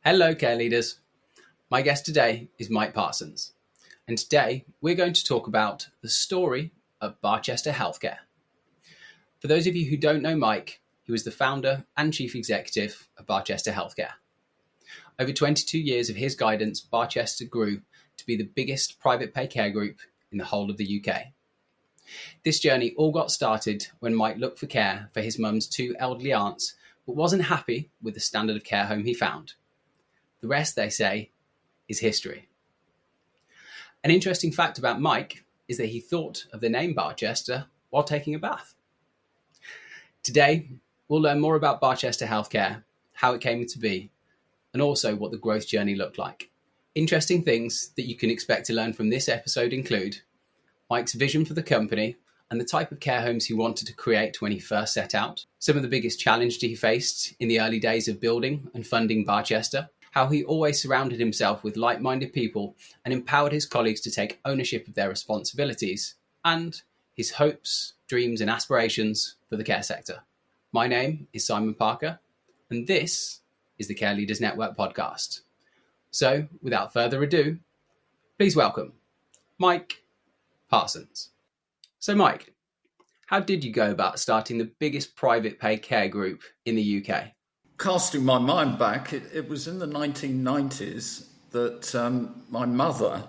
Hello, care leaders. My guest today is Mike Parsons, and today we're going to talk about the story of Barchester Healthcare. For those of you who don't know Mike, he was the founder and chief executive of Barchester Healthcare. Over 22 years of his guidance, Barchester grew to be the biggest private pay care group in the whole of the UK. This journey all got started when Mike looked for care for his mum's two elderly aunts, but wasn't happy with the standard of care home he found. The rest, they say, is history. An interesting fact about Mike is that he thought of the name Barchester while taking a bath. Today, we'll learn more about Barchester Healthcare, how it came to be, and also what the growth journey looked like. Interesting things that you can expect to learn from this episode include Mike's vision for the company and the type of care homes he wanted to create when he first set out, some of the biggest challenges he faced in the early days of building and funding Barchester, how he always surrounded himself with like-minded people and empowered his colleagues to take ownership of their responsibilities, and his hopes, dreams and aspirations for the care sector. My name is Simon Parker, and this is the Care Leaders Network podcast. So, without further ado, please welcome Mike Parsons. So, Mike, how did you go about starting the biggest private pay care group in the UK? Casting my mind back, it was in the 1990s that my mother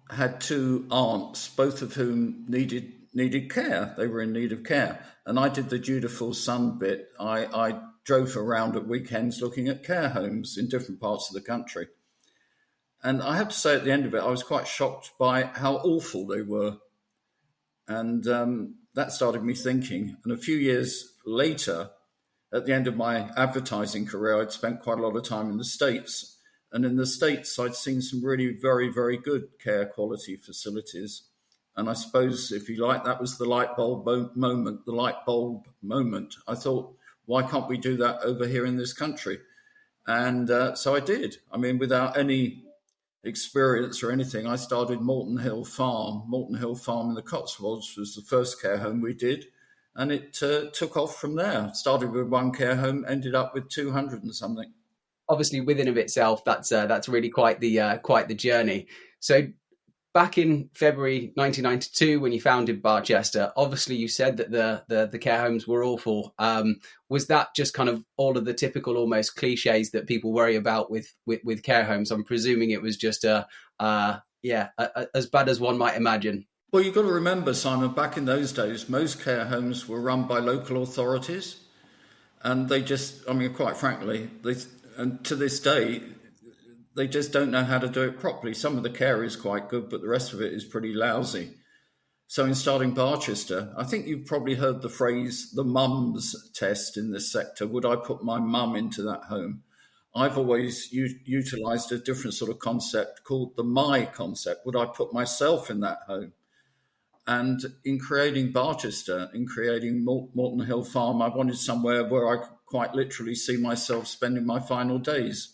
had two aunts, both of whom needed care. They were in need of care. And I did the dutiful son bit. I drove around at weekends looking at care homes in different parts of the country. And I have to say at the end of it, I was quite shocked by how awful they were. And that started me thinking. And a few years later, at the end of my advertising career, I'd spent quite a lot of time in the States. And in the States, I'd seen some really very, very good care quality facilities. And I suppose, if you like, that was the light bulb moment. I thought, why can't we do that over here in this country? And so I did. I mean, without any experience or anything, I started Morton Hill Farm. Morton Hill Farm in the Cotswolds was the first care home we did. And it took off from there. Started with one care home, ended up with 200 and something. Obviously, within of itself, that's really quite the journey. So, back in February 1992, when you founded Barchester, obviously you said that the care homes were awful. Was that just kind of all of the typical, almost cliches that people worry about with care homes? I'm presuming it was just as bad as one might imagine. Well, you've got to remember, Simon, back in those days, most care homes were run by local authorities. And they just, I mean, quite frankly, and to this day, they just don't know how to do it properly. Some of the care is quite good, but the rest of it is pretty lousy. So in starting Barchester, I think you've probably heard the phrase, the mums test in this sector. Would I put my mum into that home? I've always utilised a different sort of concept called the my concept. Would I put myself in that home? And in creating Barchester, in creating Morton Hill Farm, I wanted somewhere where I could quite literally see myself spending my final days.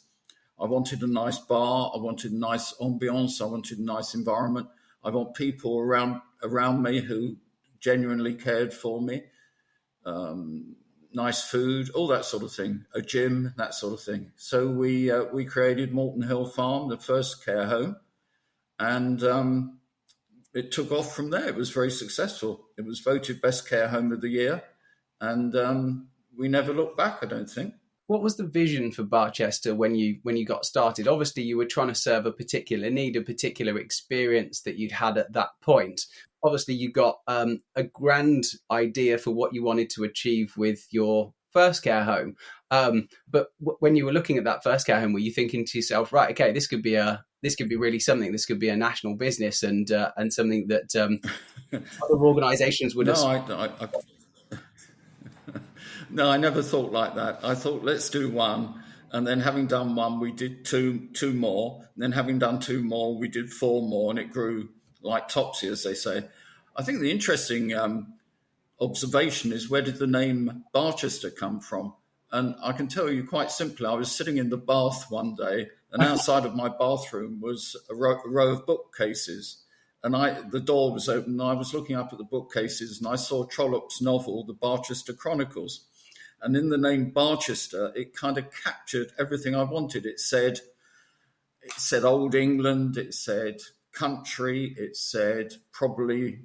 I wanted a nice bar. I wanted a nice ambience. I wanted a nice environment. I want people around me who genuinely cared for me. Nice food, all that sort of thing. A gym, that sort of thing. So we created Morton Hill Farm, the first care home, and it took off from there. It was very successful. It was voted best care home of the year, and we never looked back, I don't think. What was the vision for Barchester when you got started? Obviously, you were trying to serve a particular need, a particular experience that you'd had at that point. Obviously, you got a grand idea for what you wanted to achieve with your first care home. But when you were looking at that first care home, were you thinking to yourself, right, okay, this could be really something. This could be a national business and something that other organisations would have. No, I never thought like that. I thought, let's do one. And then having done one, we did two more. And then having done two more, we did four more. And it grew like Topsy, as they say. I think the interesting observation is, where did the name Barchester come from? And I can tell you quite simply, I was sitting in the bath one day, and outside of my bathroom was a row of bookcases. And the door was open, and I was looking up at the bookcases, and I saw Trollope's novel, The Barchester Chronicles. And in the name Barchester, it kind of captured everything I wanted. It said Old England, it said country, it said probably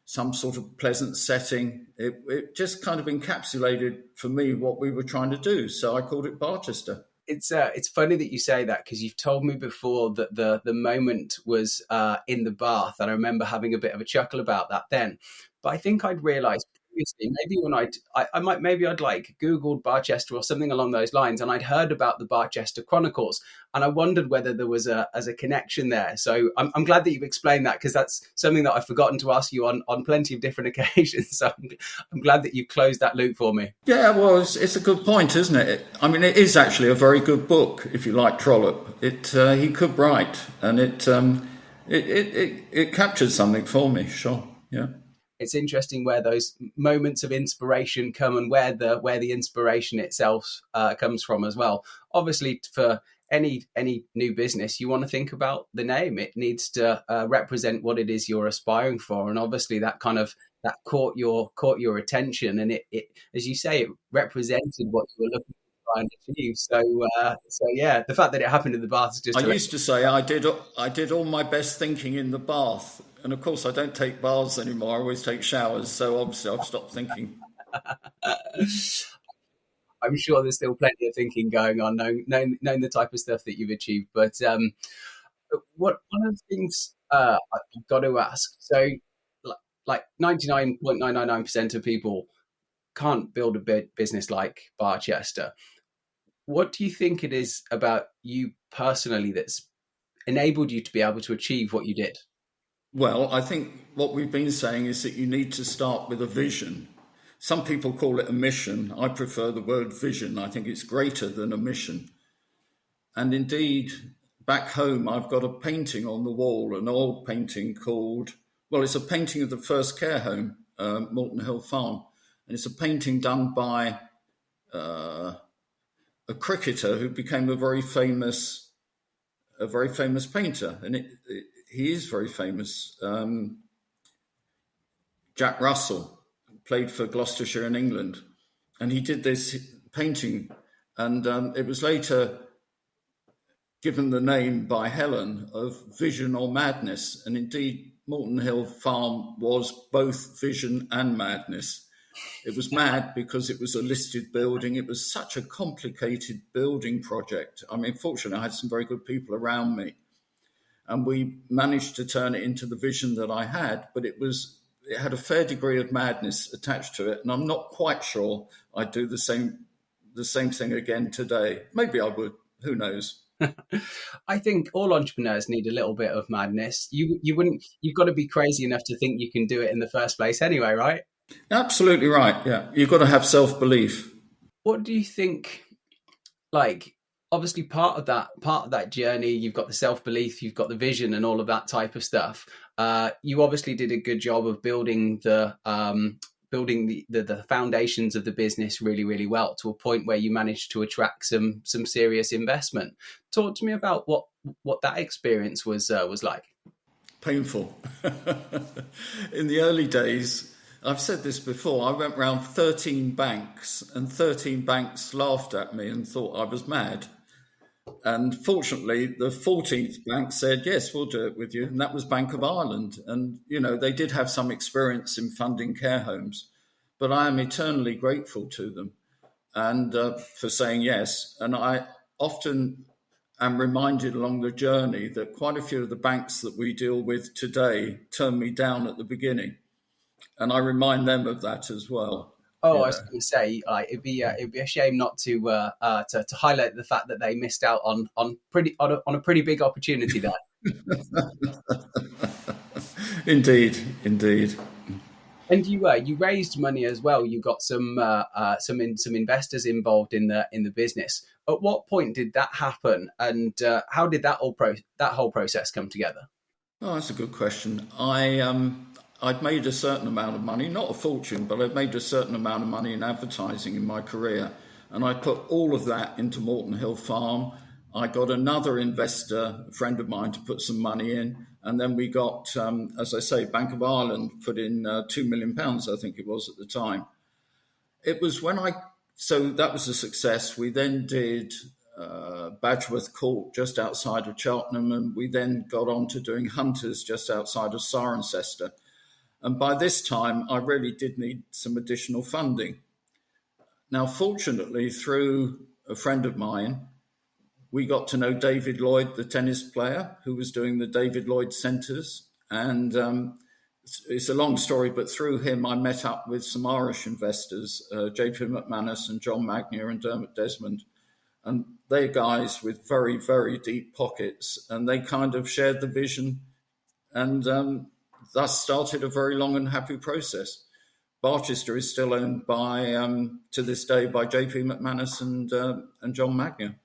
some sort of pleasant setting. It just kind of encapsulated for me what we were trying to do. So I called it Barchester. It's funny that you say that, because you've told me before that the moment was in the bath, and I remember having a bit of a chuckle about that then. But I think I'd realised previously, maybe when I'd like Googled Barchester or something along those lines, and I'd heard about the Barchester Chronicles, and I wondered whether there was a connection there. So I'm glad that you've explained that, because that's something that I've forgotten to ask you on plenty of different occasions. So I'm glad that you closed that loop for me. Yeah, well, it's a good point, isn't it? I mean, it is actually a very good book if you like Trollope. He could write, and it captured something for me. Sure, yeah. It's interesting where those moments of inspiration come, and where the inspiration itself comes from as well. Obviously, for any new business, you want to think about the name. It needs to represent what it is you're aspiring for, and obviously that caught your attention, and it as you say, it represented what you were looking to try and achieve. So yeah, the fact that it happened in the bath is just. I used to say I did all my best thinking in the bath, and of course I don't take baths anymore. I always take showers, so obviously I've stopped thinking. I'm sure there's still plenty of thinking going on, knowing the type of stuff that you've achieved. But one of the things I've got to ask, so like 99.999% of people can't build a business like Barchester. What do you think it is about you personally that's enabled you to be able to achieve what you did? Well, I think what we've been saying is that you need to start with a vision. Some people call it a mission. I prefer the word vision. I think it's greater than a mission. And indeed, back home, I've got a painting on the wall, an old painting it's a painting of the first care home, Malton Hill Farm. And it's a painting done by a cricketer who became a very famous painter. And he is very famous. Jack Russell played for Gloucestershire in England. And he did this painting. And it was later given the name by Helen of Vision or Madness. And indeed, Malton Hill Farm was both vision and madness. It was mad because it was a listed building. It was such a complicated building project. I mean, fortunately, I had some very good people around me, and we managed to turn it into the vision that I had, but it had a fair degree of madness attached to it. And I'm not quite sure I'd do the same thing again today. Maybe I would, who knows? I think all entrepreneurs need a little bit of madness. You've got to be crazy enough to think you can do it in the first place anyway, right? Absolutely right. Yeah. You've got to have self-belief. What do you think, like, obviously part of that journey, you've got the self-belief, you've got the vision and all of that type of stuff. You obviously did a good job of building the foundations of the business really, really well, to a point where you managed to attract some serious investment. Talk to me about what that experience was like. Painful. In the early days, I've said this before, I went around 13 banks, and 13 banks laughed at me and thought I was mad. And fortunately, the 14th bank said, yes, we'll do it with you. And that was Bank of Ireland. And, they did have some experience in funding care homes, but I am eternally grateful to them and for saying yes. And I often am reminded along the journey that quite a few of the banks that we deal with today turned me down at the beginning. And I remind them of that as well. Oh, yeah. I was going to say, it'd be a shame not to highlight the fact that they missed out on a pretty big opportunity there. Indeed. And you raised money as well. You got some investors involved in the business. At what point did that happen, and how did that whole process come together? Oh, that's a good question. I'd made a certain amount of money, not a fortune, but I'd made a certain amount of money in advertising in my career. And I put all of that into Malton Hill Farm. I got another investor, a friend of mine, to put some money in. And then we got, as I say, Bank of Ireland put in £2 million, I think it was at the time. It was when I So that was a success. We then did Badgeworth Court just outside of Cheltenham, and we then got on to doing Hunters just outside of Cirencester. And by this time, I really did need some additional funding. Now, fortunately, through a friend of mine, we got to know David Lloyd, the tennis player, who was doing the David Lloyd Centres. And it's a long story, but through him, I met up with some Irish investors, JP McManus and John Magnier and Dermot Desmond. And they're guys with very, very deep pockets. And they kind of shared the vision and thus started a very long and happy process. Barchester is still owned by, to this day, by JP McManus and John Magnier.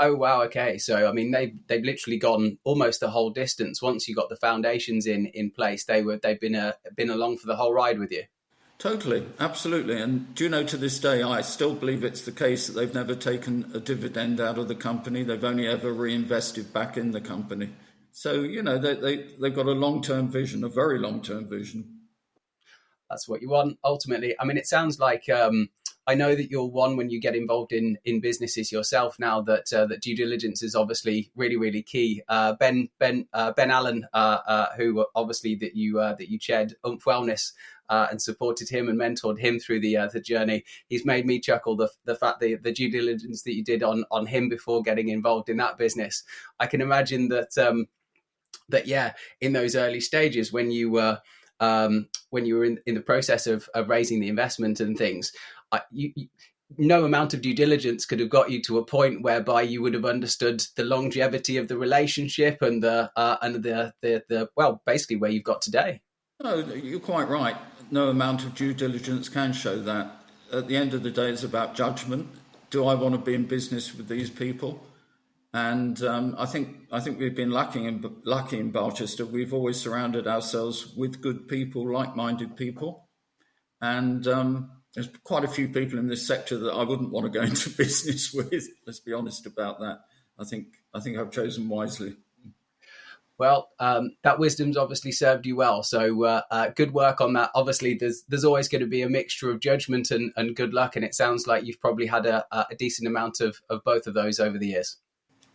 Oh wow! Okay, so I mean they've literally gone almost the whole distance. Once you got the foundations in place, they've been along for the whole ride with you. Totally, absolutely. And do you know, to this day, I still believe it's the case that they've never taken a dividend out of the company. They've only ever reinvested back in the company. So you know they've got a long-term vision, a very long-term vision. That's what you want ultimately. I mean, it sounds like. I know that you're one when you get involved in businesses yourself now that due diligence is obviously really, really key. Ben Allen, who obviously that you chaired Wellness and supported him and mentored him through the journey. He's made me chuckle the fact that the due diligence that you did on him before getting involved in that business. I can imagine that in those early stages when you were in the process of raising the investment and things. No amount of due diligence could have got you to a point whereby you would have understood the longevity of the relationship and basically where you've got today. No, you're quite right. No amount of due diligence can show that. At the end of the day, it's about judgment. Do I want to be in business with these people? And I think we've been lucky in Barchester. We've always surrounded ourselves with good people, like-minded people, and there's quite a few people in this sector that I wouldn't want to go into business with. Let's be honest about that. I think I've chosen wisely. Well, that wisdom's obviously served you well. So good work on that. Obviously, there's always going to be a mixture of judgment and good luck, and it sounds like you've probably had a decent amount of both of those over the years.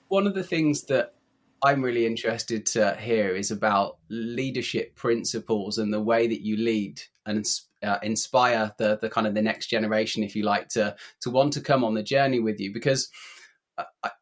One of the things that I'm really interested to hear is about leadership principles and the way that you lead and inspire the kind of the next generation, if you like, to want to come on the journey with you. Because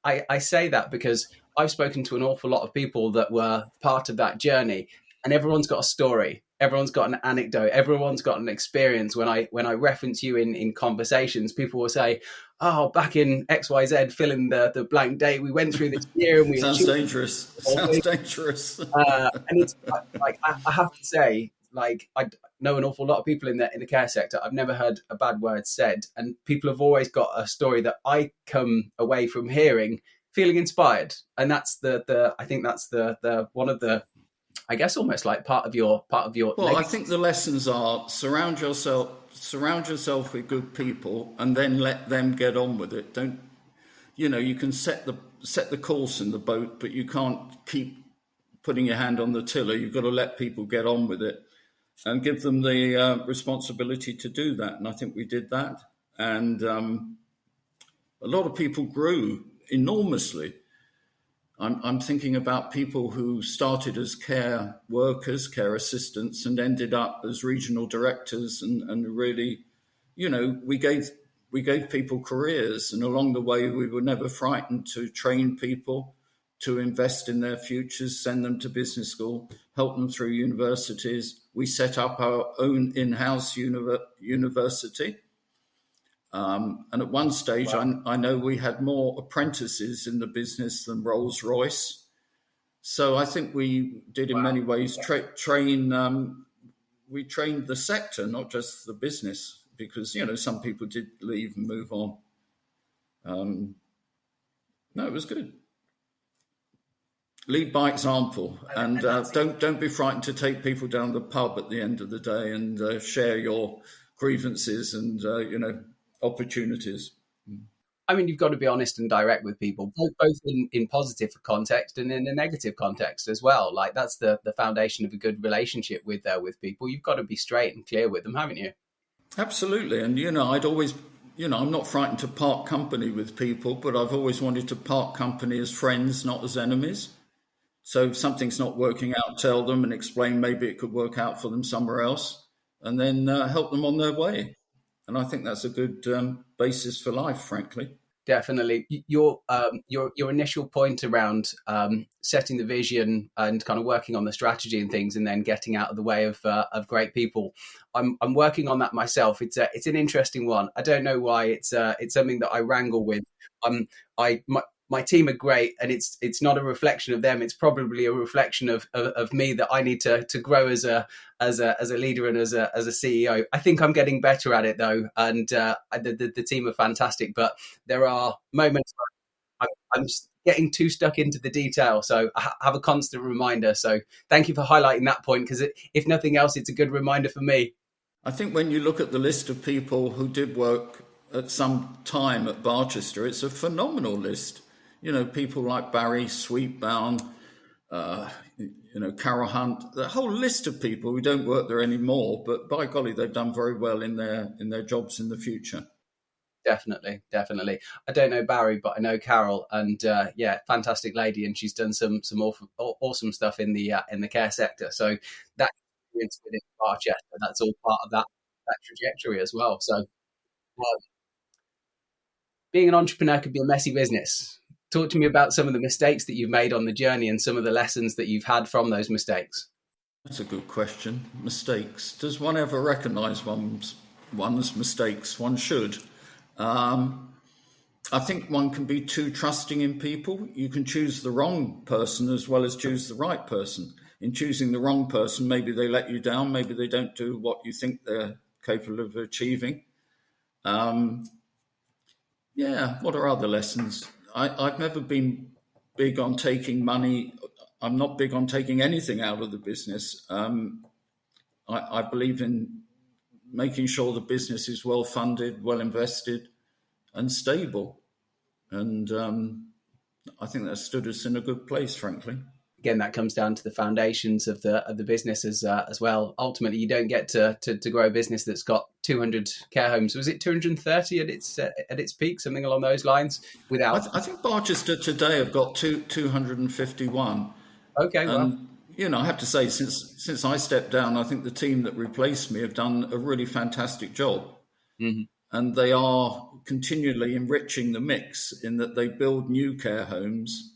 I say that because I've spoken to an awful lot of people that were part of that journey, and everyone's got a story. Everyone's got an anecdote. Everyone's got an experience. When I reference you in conversations, people will say, "Oh, back in XYZ, fill in the blank date. We went through this year and we sounds dangerous. Sounds dangerous." And it's like I have to say, like I know an awful lot of people in the care sector. I've never heard a bad word said, and people have always got a story that I come away from hearing feeling inspired, and that's I think that's the one of the, I guess, almost like part of your. Well, legacy. I think the lessons are surround yourself with good people, and then let them get on with it. Don't, you can set the course in the boat, but you can't keep putting your hand on the tiller. You've got to let people get on with it, and give them the responsibility to do that. And I think we did that, and a lot of people grew enormously. I'm thinking about people who started as care workers, care assistants, and ended up as regional directors, and really, we gave people careers, and along the way we were never frightened to train people, to invest in their futures, send them to business school, help them through universities. We set up our own in-house university. And at one stage, wow. I know we had more apprentices in the business than Rolls-Royce. So I think we did in many ways we trained the sector, not just the business, because, some people did leave and move on. No, it was good. Lead by example, and don't be frightened to take people down the pub at the end of the day and share your grievances and, opportunities. I mean, you've got to be honest and direct with people, both in positive context and in a negative context as well. Like that's the foundation of a good relationship with people. You've got to be straight and clear with them, haven't you? Absolutely. And, I'd always I'm not frightened to part company with people, but I've always wanted to part company as friends, not as enemies. So if something's not working out, tell them and explain maybe it could work out for them somewhere else, and then help them on their way. And I think that's a good basis for life, frankly. Definitely. Your initial point around setting the vision and kind of working on the strategy and things, and then getting out of the way of great people. I'm working on that myself. It's an interesting one. I don't know why. It's something that I wrangle with. My team are great, and it's not a reflection of them. It's probably a reflection of me, that I need to grow as a leader and as a CEO. I think I'm getting better at it though, and the team are fantastic. But there are moments where I'm getting too stuck into the detail, so I have a constant reminder. So thank you for highlighting that point, because if nothing else, it's a good reminder for me. I think when you look at the list of people who did work at some time at Barchester, it's a phenomenal list. People like Barry Sweetbound, Carol Hunt, the whole list of people who don't work there anymore, but by golly, they've done very well in their jobs in the future. Definitely. I don't know Barry, but I know Carol, and fantastic lady, and she's done some awesome stuff in the care sector. So that experience within Barchester, that's all part of that trajectory as well. So being an entrepreneur could be a messy business. Talk to me about some of the mistakes that you've made on the journey and some of the lessons that you've had from those mistakes. That's a good question. Mistakes. Does one ever recognise one's mistakes? One should. I think one can be too trusting in people. You can choose the wrong person as well as choose the right person. In choosing the wrong person, maybe they let you down, maybe they don't do what you think they're capable of achieving. What are other lessons? I've never been big on taking money. I'm not big on taking anything out of the business. I believe in making sure the business is well funded, well invested, and stable. And I think that stood us in a good place, frankly. Again, that comes down to the foundations of the business as well. Ultimately, you don't get to grow a business that's got 200 care homes. Was it 230 at its peak, something along those lines? I think Barchester today have got 251. Okay, well, I have to say, since I stepped down, I think the team that replaced me have done a really fantastic job. mm-hmm. And they are continually enriching the mix in that they build new care homes.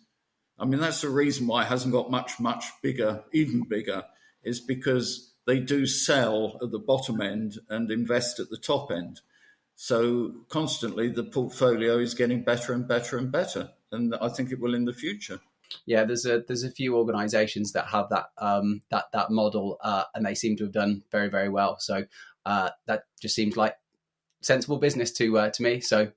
I mean, that's the reason why it hasn't got much bigger, even bigger, is because they do sell at the bottom end and invest at the top end. So constantly the portfolio is getting better and better and better. And I think it will in the future. Yeah, there's a few organisations that have that model, and they seem to have done very, very well. So that just seems like sensible business to me. So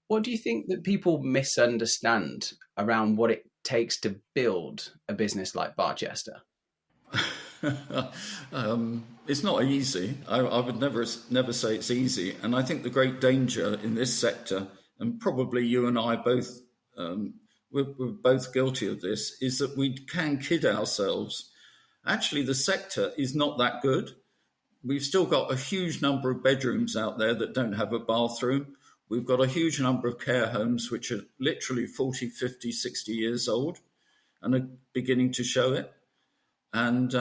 what do you think that people misunderstand around what it takes to build a business like Barchester? It's not easy. I would never say it's easy. And I think the great danger in this sector, and probably you and I both, we're both guilty of this, is that we can kid ourselves. Actually, the sector is not that good. We've still got a huge number of bedrooms out there that don't have a bathroom. We've got a huge number of care homes which are literally 40, 50, 60 years old and are beginning to show it. And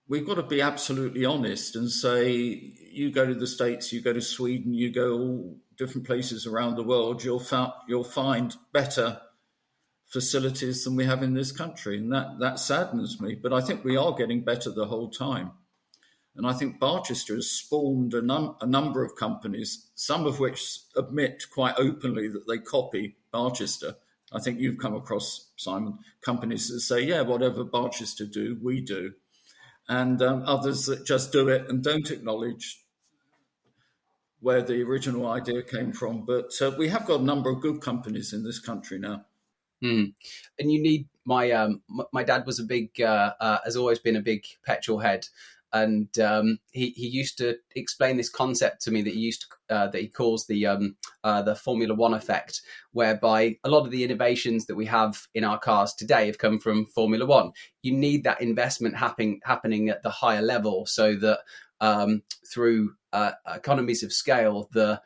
we've got to be absolutely honest and say, you go to the States, you go to Sweden, you go all different places around the world, you'll find better facilities than we have in this country. And that saddens me. But I think we are getting better the whole time. And I think Barchester has spawned a number of companies, some of which admit quite openly that they copy Barchester. I think you've come across, Simon, companies that say, yeah, whatever Barchester do, we do. And others that just do it and don't acknowledge where the original idea came from. But we have got a number of good companies in this country now. And you need my dad was a big, has always been a big petrol head. And he used to explain this concept to me that he calls the Formula One effect, whereby a lot of the innovations that we have in our cars today have come from Formula One. You need that investment happening at the higher level so that through economies of scale, the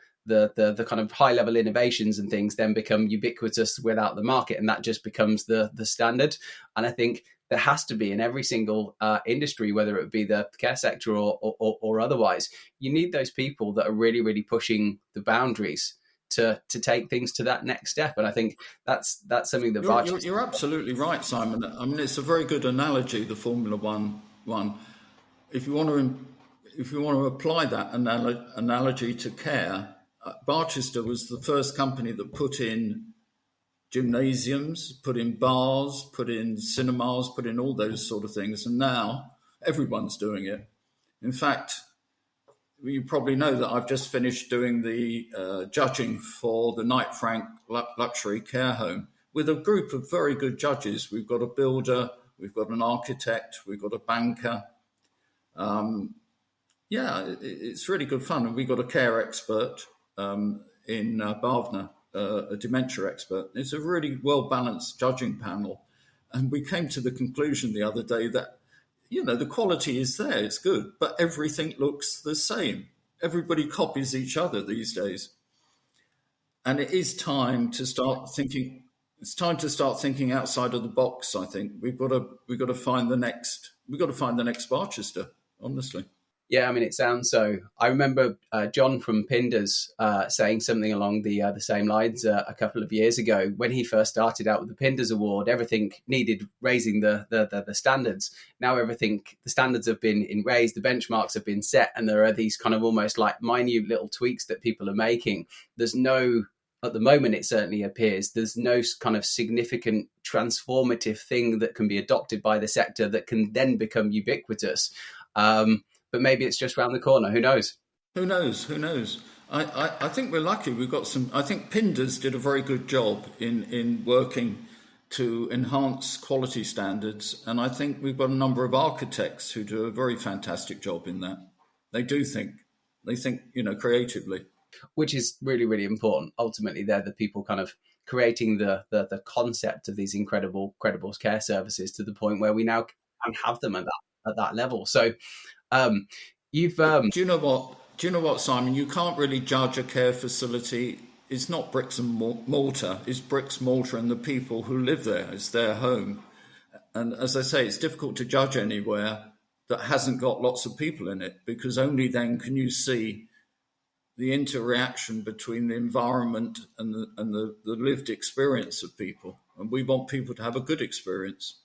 kind of high level innovations and things then become ubiquitous without the market, and that just becomes the standard. And I think there has to be in every single industry, whether it be the care sector or otherwise, you need those people that are really, really pushing the boundaries to take things to that next step. And I think that's something that You're absolutely right, Simon. I mean, it's a very good analogy, the Formula One. If you want to apply that analogy to care, Barchester was the first company that put in gymnasiums, put in bars, put in cinemas, put in all those sort of things. And now everyone's doing it. In fact, you probably know that I've just finished doing the judging for the Knight Frank luxury care home with a group of very good judges. We've got a builder, we've got an architect, we've got a banker. It's really good fun. And we've got a care expert in Bavner, a dementia expert. It's a really well-balanced judging panel. And we came to the conclusion the other day that, the quality is there, it's good, but everything looks the same. Everybody copies each other these days. And it is time to start thinking. It's time to start thinking outside of the box. I think we've got to find the next. We've got to find the next Barchester. Honestly. Yeah, I mean, it sounds so. I remember John from Pinders saying something along the same lines a couple of years ago when he first started out with the Pinders Award. Everything needed raising the standards. Now the standards have been raised, the benchmarks have been set, and there are these kind of almost like minute little tweaks that people are making. At the moment, it certainly appears there's no kind of significant transformative thing that can be adopted by the sector that can then become ubiquitous. But maybe it's just around the corner. Who knows? Who knows? I think we're lucky. We've got some. I think Pinders did a very good job in working to enhance quality standards, and I think we've got a number of architects who do a very fantastic job in that. They think creatively, which is really, really important. Ultimately, they're the people kind of creating the concept of these incredible care services to the point where we now can have them at that level. So. Do you know what, Simon? You can't really judge a care facility. It's not bricks and mortar. It's bricks, mortar, and the people who live there. It's their home. And as I say, it's difficult to judge anywhere that hasn't got lots of people in it, because only then can you see the interaction between the environment and the lived experience of people. And we want people to have a good experience.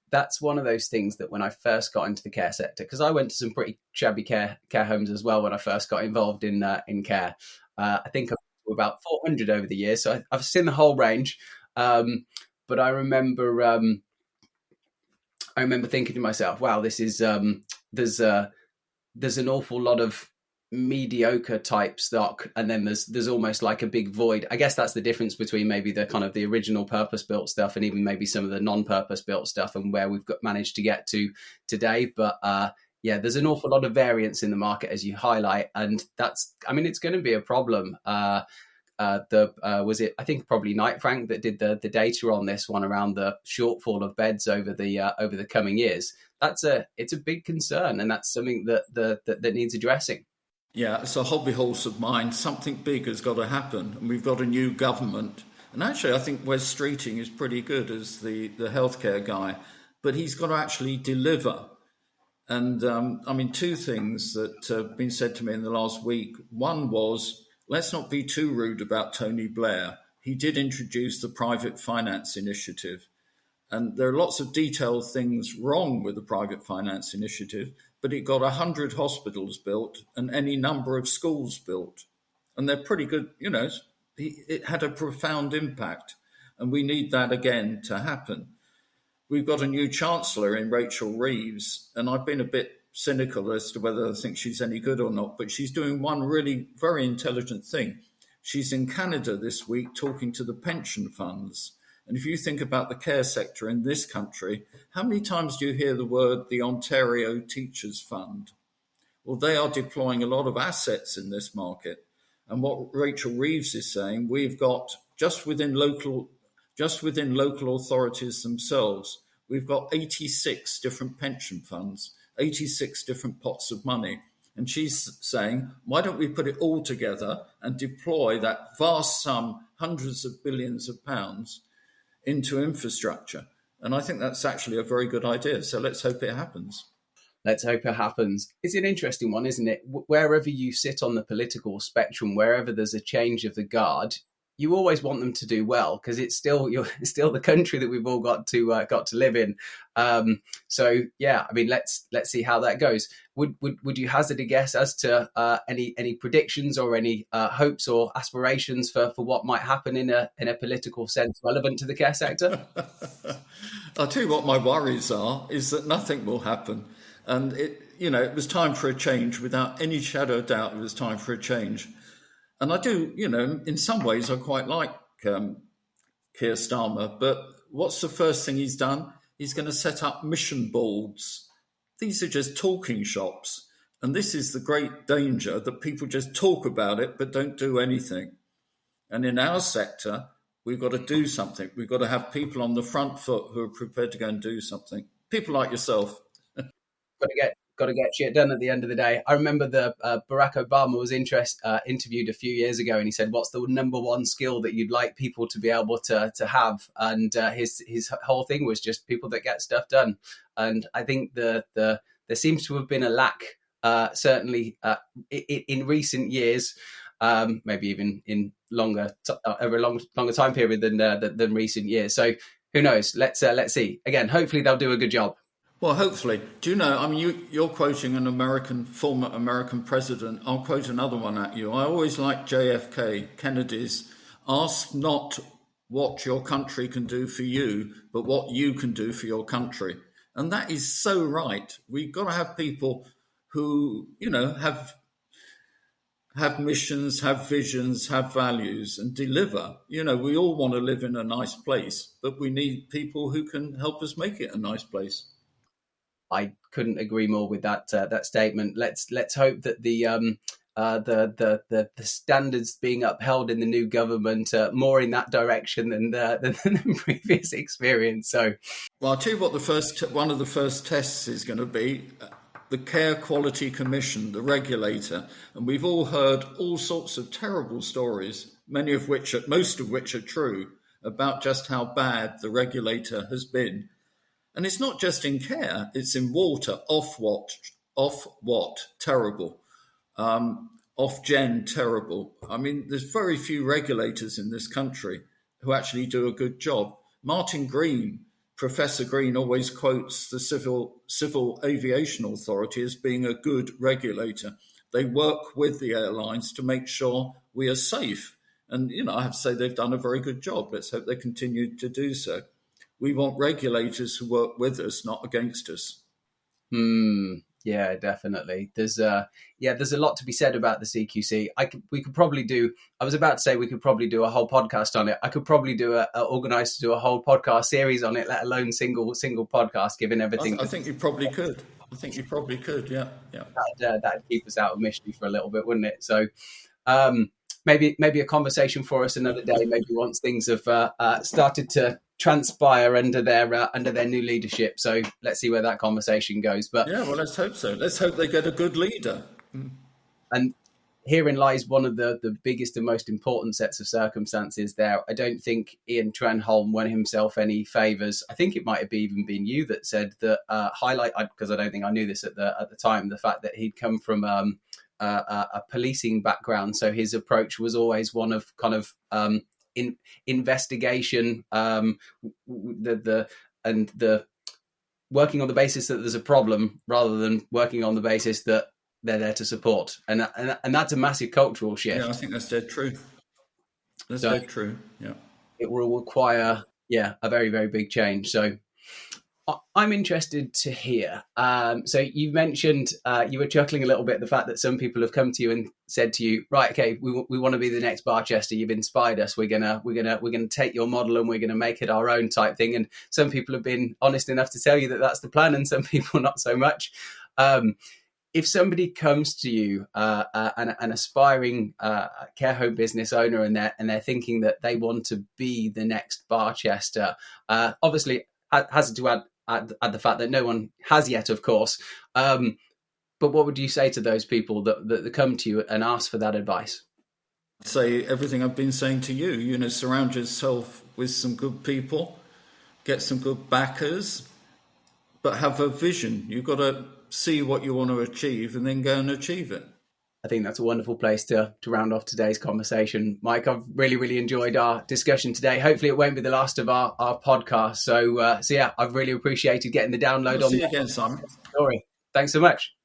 That's one of those things that when I first got into the care sector, because I went to some pretty shabby care homes as well when I first got involved in care. I think I've been to about 400 over the years, so I've seen the whole range. But I remember thinking to myself, "Wow, this is there's an awful lot of mediocre type stock, and then there's almost like a big void." I guess that's the difference between maybe the kind of the original purpose built stuff and even maybe some of the non-purpose built stuff and where we've managed to get to today. But there's an awful lot of variance in the market, as you highlight, and it's going to be a problem. Was it, I think probably Knight Frank that did the data on this one around the shortfall of beds over the coming years. It's a big concern, and that's something that needs addressing. Yeah, it's a hobby horse of mine. Something big has got to happen, and we've got a new government. And actually, I think Wes Streeting is pretty good as the healthcare guy, but he's got to actually deliver. And two things that have been said to me in the last week. One was, let's not be too rude about Tony Blair. He did introduce the private finance initiative. And there are lots of detailed things wrong with the private finance initiative, but it got 100 hospitals built and any number of schools built. And they're pretty good, it had a profound impact. And we need that again to happen. We've got a new chancellor in Rachel Reeves, and I've been a bit cynical as to whether I think she's any good or not, but she's doing one really very intelligent thing. She's in Canada this week talking to the pension funds. And if you think about the care sector in this country, how many times do you hear the word the Ontario Teachers Fund? Well, they are deploying a lot of assets in this market. And what Rachel Reeves is saying, we've got just within local authorities themselves, we've got 86 different pension funds. 86 different pots of money. And she's saying, why don't we put it all together and deploy that vast sum, hundreds of billions of pounds, into infrastructure? And I think that's actually a very good idea. So let's hope it happens. Let's hope it happens. It's an interesting one, isn't it? Wherever you sit on the political spectrum, wherever there's a change of the guard, you always want them to do well, because it's still the country that we've all got to live in. So yeah, I mean, let's see how that goes. Would you hazard a guess as to any predictions or any hopes or aspirations for what might happen in a political sense relevant to the care sector? I'll tell you what my worries are, is that nothing will happen. And it was time for a change. Without any shadow of doubt, it was time for a change. And I do, in some ways, I quite like Keir Starmer. But what's the first thing he's done? He's going to set up mission boards. These are just talking shops. And this is the great danger, that people just talk about it but don't do anything. And in our sector, we've got to do something. We've got to have people on the front foot who are prepared to go and do something. People like yourself. Got to get shit done at the end of the day. I remember Barack Obama was interviewed a few years ago, and he said, "What's the number one skill that you'd like people to be able to have?" And his whole thing was just people that get stuff done. And I think there seems to have been a lack, certainly in recent years, maybe even in over a longer time period than recent years. So who knows? Let's see. Again, hopefully they'll do a good job. Well, hopefully. Do you know, I mean, you're quoting an former American president. I'll quote another one at you. I always like JFK, Kennedy's, ask not what your country can do for you, but what you can do for your country. And that is so right. We've got to have people who, have missions, have visions, have values, and deliver. We all want to live in a nice place, but we need people who can help us make it a nice place. I couldn't agree more with that statement. Let's hope that the standards being upheld in the new government more in that direction than the previous experience. So, well, I'll tell you what one of the first tests is going to be. The Care Quality Commission, the regulator, and we've all heard all sorts of terrible stories, most of which are true, about just how bad the regulator has been. And it's not just in care, it's in water, off what, terrible, off-gen, terrible. I mean, there's very few regulators in this country who actually do a good job. Martin Green, Professor Green, always quotes the Civil Aviation Authority as being a good regulator. They work with the airlines to make sure we are safe. And, I have to say they've done a very good job. Let's hope they continue to do so. We want regulators who work with us, not against us. Yeah, definitely. There's a lot to be said about the CQC. We could probably do. I was about to say we could probably do a whole podcast on it. I could probably organise to do a whole podcast series on it, let alone single podcast, given everything. I think you probably could. Yeah. That'd keep us out of mystery for a little bit, wouldn't it? So. Maybe a conversation for us another day. Maybe once things have started to transpire under their new leadership. So let's see where that conversation goes. But yeah, well, let's hope so. Let's hope they get a good leader. And herein lies one of the biggest and most important sets of circumstances there. I don't think Ian Trenholm won himself any favours. I think it might have even been you that said that because I don't think I knew this at the time, the fact that he'd come from a policing background, so his approach was always one of kind of investigation, the working on the basis that there's a problem rather than working on the basis that they're there to support, and that's a massive cultural shift. Yeah, I think that's dead true. Dead true. Yeah, it will require a very, very big change. So I'm interested to hear. So you mentioned you were chuckling a little bit the fact that some people have come to you and said to you, right, okay, we want to be the next Barchester. You've inspired us. We're gonna take your model and we're gonna make it our own type thing. And some people have been honest enough to tell you that that's the plan, and some people not so much. If somebody comes to you, an aspiring care home business owner, and they're thinking that they want to be the next Barchester, obviously has to add at the fact that no one has yet, of course. But what would you say to those people that come to you and ask for that advice? Say everything I've been saying to you. Surround yourself with some good people, get some good backers, but have a vision. You've got to see what you want to achieve and then go and achieve it. I think that's a wonderful place to round off today's conversation. Mike, I've really enjoyed our discussion today. Hopefully it won't be the last of our podcast. So yeah, I've really appreciated getting the download We'll on see you again, Simon. story. Thanks so much.